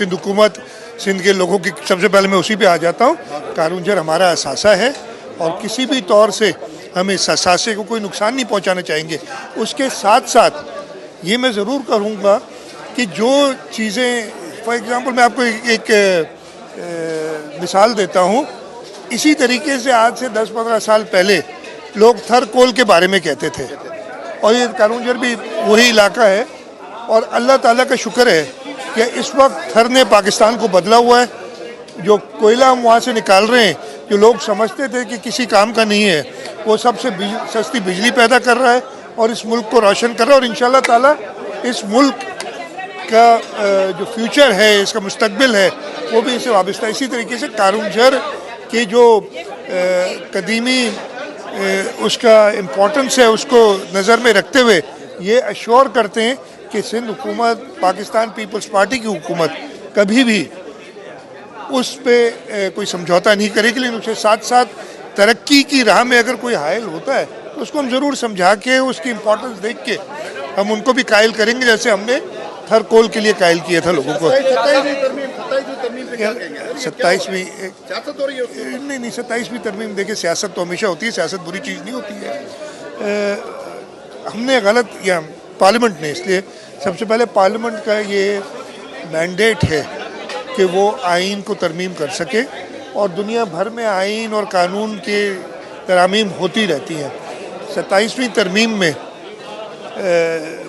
सिंध हुकूमत, सिंध के लोगों की सबसे पहले मैं उसी पे आ जाता हूँ। कानून जर हमारा असासा है और किसी भी तौर से हम इस असासे को कोई नुकसान नहीं पहुँचाना चाहेंगे। उसके साथ साथ ये मैं ज़रूर करूँगा कि जो चीज़ें, फॉर एग्ज़ाम्पल मैं आपको एक मिसाल देता हूँ। इसी तरीके से आज से 10-15 साल पहले लोग थर कोल के बारे में कहते थे, और ये कानूनजर भी वही इलाका है। और अल्लाह ताला का शुक्र है कि इस वक्त थर ने पाकिस्तान को बदला हुआ है। जो कोयला हम वहाँ से निकाल रहे हैं, जो लोग समझते थे कि किसी काम का नहीं है, वो सबसे सस्ती बिजली पैदा कर रहा है और इस मुल्क को रोशन कर रहा है। और इंशाल्लाह ताला इस मुल्क का जो फ्यूचर है, इसका मुस्तकबिल है, वो भी इससे वाबस्ता है। इसी तरीके से कानूनजर की जो कदीमी उसका इम्पोर्टेंस है, उसको नज़र में रखते हुए ये अश्योर करते हैं कि सिंध हुकूमत, पाकिस्तान पीपल्स पार्टी की हुकूमत कभी भी उस पे कोई समझौता नहीं करेगी। लेकिन उसके साथ साथ तरक्की की राह में अगर कोई हायल होता है तो उसको हम ज़रूर समझा के, उसकी इम्पोर्टेंस देख के हम उनको भी कायल करेंगे, जैसे हमने थर कोल के लिए कायल किया था लोगों को। 27वीं नहीं 27वीं तरमीम, देखिए सियासत तो हमेशा होती है, सियासत बुरी चीज़ नहीं होती है। हमने गलत, या पार्लियामेंट ने, इसलिए सबसे पहले पार्लियामेंट का ये मैंडेट है कि वो आइन को तरमीम कर सके, और दुनिया भर में आइन और कानून के तरामीम होती रहती हैं। 27वीं तरमीम में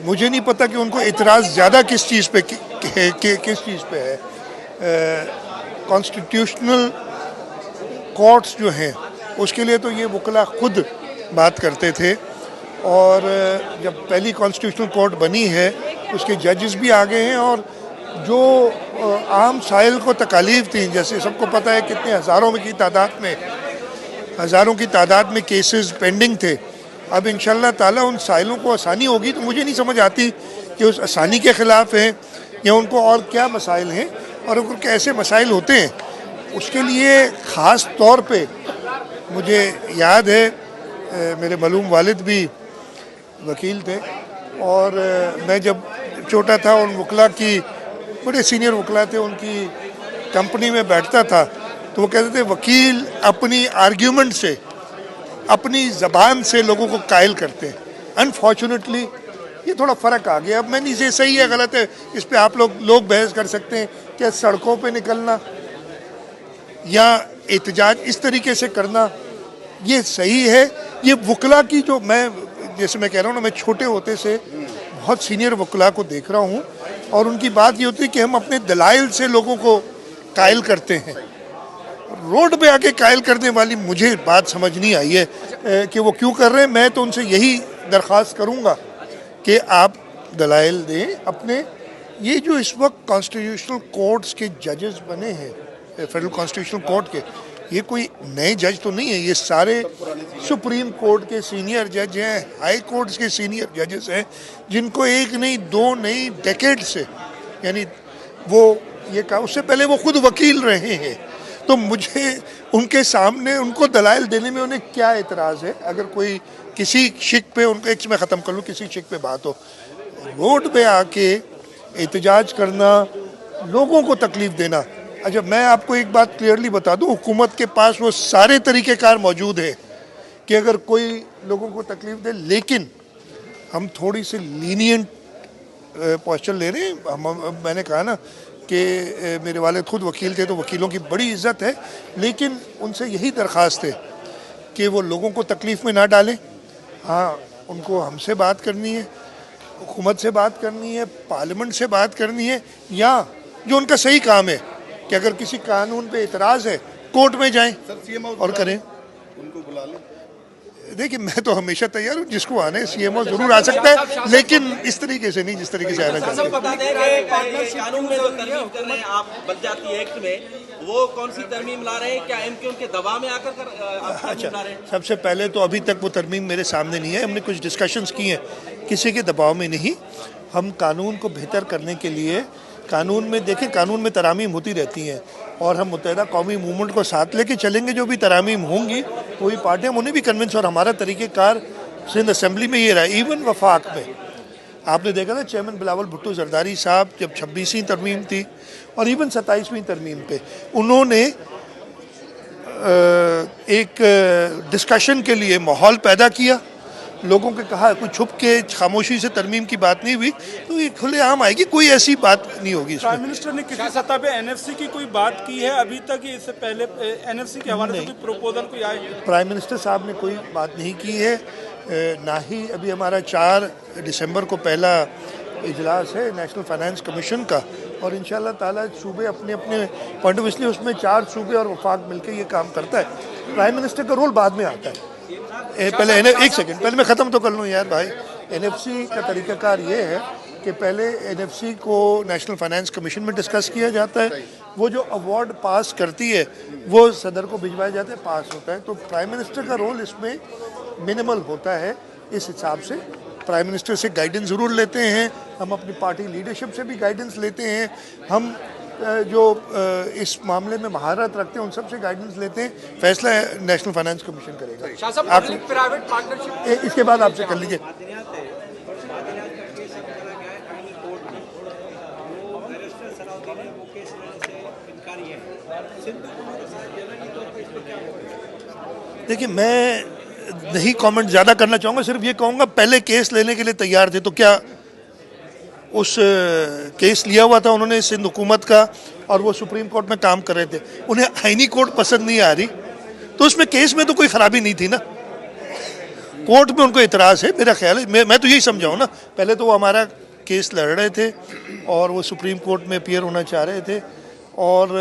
मुझे नहीं पता कि उनको इतराज़ ज़्यादा किस चीज़ पे किस चीज़ पे है। कॉन्स्टिट्यूशनल कोर्ट्स जो हैं उसके लिए तो ये वकला खुद बात करते थे, और जब पहली कॉन्स्टिट्यूशनल कोर्ट बनी है उसके जजेस भी आ गए हैं। और जो आम साइल को तकालीफ थी, जैसे सबको पता है कितने हज़ारों की तादाद में केसेस पेंडिंग थे, अब इंशाल्लाह ताला उन साइलों को आसानी होगी। तो मुझे नहीं समझ आती कि उस आसानी के ख़िलाफ़ हैं या उनको और क्या मसाइल हैं, और अगर कैसे मसाइल होते हैं उसके लिए ख़ास तौर पे मुझे याद है मेरे मलूम वालिद भी वकील थे, और मैं जब छोटा था उन वकला की, बड़े सीनियर वकला थे, उनकी कंपनी में बैठता था तो वो कहते थे वकील अपनी आर्ग्यूमेंट से, अपनी ज़बान से लोगों को कायल करते हैं। अनफॉर्चुनेटली ये थोड़ा फ़र्क आ गया। अब मैं नहीं, सही है गलत है इस पे आप लोग बहस कर सकते हैं। क्या सड़कों पे निकलना या एहतजाज इस तरीके से करना ये सही है? ये वकला की जो जैसे मैं कह रहा हूँ ना, मैं छोटे होते से बहुत सीनियर वकला को देख रहा हूँ, और उनकी बात ये होती है कि हम अपने दलाइल से लोगों को कायल करते हैं। रोड पे आके कायल करने वाली मुझे बात समझ नहीं आई है कि वो क्यों कर रहे हैं। मैं तो उनसे यही दरख्वास्त करूँगा कि आप दलाइल दें अपने। ये जो इस वक्त कॉन्स्टिट्यूशनल कोर्ट्स के जजेस बने हैं, फेडरल कॉन्स्टिट्यूशनल कोर्ट के, ये कोई नए जज तो नहीं है, ये सारे सुप्रीम कोर्ट के सीनियर जज हैं, हाई कोर्ट्स के सीनियर जजेस हैं, जिनको एक नहीं दो नहीं डेकेड से, यानी वो ये कहा, उससे पहले वो खुद वकील रहे हैं। तो मुझे उनके सामने उनको दलाइल देने में उन्हें क्या एतराज़ है? अगर कोई किसी शिक पे, उनको एक मैं ख़त्म कर लूँ, किसी शिक पे बात हो, रोड पे आके एहतजाज करना, लोगों को तकलीफ़ देना। अच्छा, मैं आपको एक बात क्लियरली बता दूं, हुकूमत के पास वो सारे तरीक़ेकार मौजूद है कि अगर कोई लोगों को तकलीफ़ दे, लेकिन हम थोड़ी सी लीनियंट पोस्चर ले रहे हैं। मैंने कहा ना कि मेरे वालिद खुद वकील थे, तो वकीलों की बड़ी इज़्ज़त है, लेकिन उनसे यही दरख्वास्त है कि वो लोगों को तकलीफ़ में ना डालें। हाँ, उनको हमसे बात करनी है, हुकूमत से बात करनी है, पार्लियामेंट से बात करनी है, या जो उनका सही काम है कि अगर किसी कानून पे इतराज़ है कोर्ट में जाएं और करें, उनको बुला लें। देखिए, मैं तो हमेशा तैयार हूँ, जिसको आने CMO जरूर आ सकता है, लेकिन इस तरीके से नहीं जिस तरीके से आना चाहते हैं। वो कौन सी तरमीम ला रहे हैं? क्या MK उनके दबाव में आकर अच्छा, सबसे पहले तो अभी तक वो तरमीम मेरे सामने नहीं है। हमने कुछ डिस्कशंस की हैं, किसी के दबाव में नहीं। हम कानून को बेहतर करने के लिए, कानून में देखें, कानून में तरामीम होती रहती हैं, और हम मुत्तहिदा कौमी मूवमेंट को साथ लेके चलेंगे। जो भी तरामीम होंगी कोई पार्टियाँ, उन्हें भी कन्विंस, और हमारा तरीक़ेकार सिंध असेंबली में ये रहा, इवन वफाक में आपने देखा ना चेयरमैन बिलावल भुट्टो जरदारी साहब जब 26वीं तरमीम थी और इवन 27वीं तरमीम पे उन्होंने एक डिस्कशन के लिए माहौल पैदा किया, लोगों के कहा कोई छुप के खामोशी से तरमीम की बात नहीं हुई, तो ये खुलेआम आएगी, कोई ऐसी बात नहीं होगी इसमें। प्राइम मिनिस्टर ने किसी सतह पे एनएफसी की कोई बात की है अभी तक? इससे पहले एनएफसी के हवाले से कोई प्रपोजल कोई आए? प्राइम मिनिस्टर साहब ने कोई बात नहीं की है, ना ही अभी हमारा 4 दिसंबर को पहला इजलास है नेशनल फाइनेंस कमीशन का, और इंशाल्लाह ताला सूबे अपने अपने पॉइंट ऑफ इसलिए उसमें 4 सूबे और वफाक मिलकर ये काम करता है। प्राइम मिनिस्टर का रोल बाद में आता है। पहले एक सेकंड पहले मैं ख़त्म तो कर लूँ यार भाई। एनएफसी का तरीकाकार ये है कि पहले एनएफसी को नेशनल फाइनेंस कमीशन में डिस्कस किया जाता है, वो जो अवार्ड पास करती है वो सदर को भिजवाया जाता है, पास होता है। तो प्राइम मिनिस्टर का रोल इसमें मिनिमल होता है। इस हिसाब से प्राइम मिनिस्टर से गाइडेंस ज़रूर लेते हैं, हम अपनी पार्टी लीडरशिप से भी गाइडेंस लेते हैं, हम जो इस मामले में महारत रखते हैं उन सब से गाइडेंस लेते हैं। फैसला नेशनल फाइनेंस कमीशन करेगा। आप प्राइवेट पार्टनरशिप इसके बाद आपसे कर लीजिए। देखिए मैं नहीं कमेंट ज़्यादा करना चाहूँगा, सिर्फ ये कहूँगा पहले केस लेने के लिए तैयार थे, तो क्या उस केस लिया हुआ था उन्होंने सिंध हुकूमत का और वो सुप्रीम कोर्ट में काम कर रहे थे, उन्हें आईनी कोर्ट पसंद नहीं आ रही, तो उसमें केस में तो कोई ख़राबी नहीं थी ना, कोर्ट में उनको इतराज़ है। मेरा ख्याल है मैं तो यही समझाऊँ ना, पहले तो वो हमारा केस लड़ रहे थे और वो सुप्रीम कोर्ट में अपीयर होना चाह रहे थे, और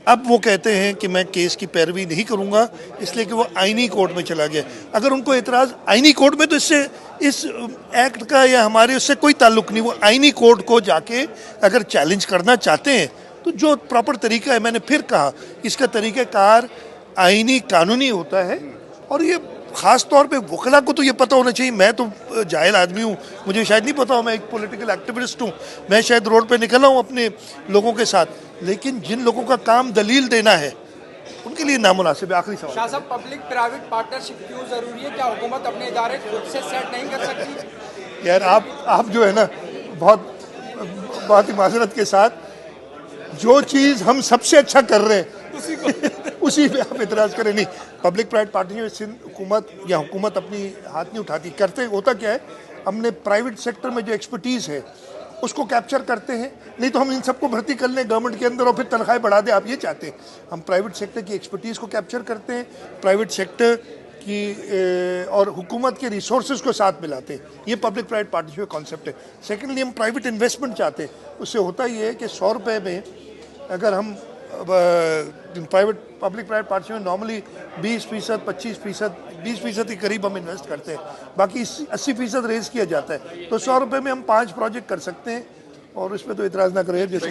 अब वो कहते हैं कि मैं केस की पैरवी नहीं करूंगा इसलिए कि वो आईनी कोर्ट में चला गया। अगर उनको इतराज़ आईनी कोर्ट में, तो इससे इस एक्ट का या हमारे उससे कोई ताल्लुक नहीं। वो आईनी कोर्ट को जाके अगर चैलेंज करना चाहते हैं तो जो प्रॉपर तरीका है, मैंने फिर कहा इसका तरीक़ाकार आईनी कानूनी होता है, और ये ख़ास तौर पे वकला को तो ये पता होना चाहिए। मैं तो जाहिल आदमी हूँ, मुझे शायद नहीं पता हो, मैं एक पॉलिटिकल एक्टिविस्ट हूँ, मैं शायद रोड पे निकला हूँ अपने लोगों के साथ, लेकिन जिन लोगों का काम दलील देना है उनके लिए नामुनासिब है। आखिरी सवाल, शाह साहब, पब्लिक प्राइवेट पार्टनरशिप क्यों जरूरी है? क्या हुकूमत अपने इदारे खुद से सेट नहीं कर सकती? यार आप जो है ना, बहुत ही माजरत के साथ, जो चीज़ हम सबसे अच्छा कर रहे हैं उसी पे आप इतराज़ करें। नहीं, पब्लिक प्राइवेट पार्टनरशिप में सिंध हुकूमत या हुकूमत अपनी हाथ नहीं उठाती, करते होता क्या है, हमने प्राइवेट सेक्टर में जो एक्सपर्टीज़ है उसको कैप्चर करते हैं। नहीं तो हम इन सबको भर्ती कर लें गवर्नमेंट के अंदर और फिर तनख्वाहें बढ़ा दें, आप ये चाहते हैं। हम प्राइवेट सेक्टर की एक्सपर्टीज़ को कैप्चर करते हैं, प्राइवेट सेक्टर की और हुकूमत के रिसोर्सेज को साथ मिलाते हैं। ये पब्लिक प्राइवेट पार्टनरशिप का कॉन्सेप्ट है। सेकेंडली, हम प्राइवेट इन्वेस्टमेंट चाहते हैं। उससे होता ये है कि 100 रुपये में अगर हम पब्लिक प्राइवेट पार्टनरशिप में नॉर्मली 20%, 25%, 20% के करीब हम इन्वेस्ट करते हैं, बाकी 80% रेज किया जाता है। तो 100 रुपये में हम 5 प्रोजेक्ट कर सकते हैं, और उसमें तो इतराज़ ना करें जैसे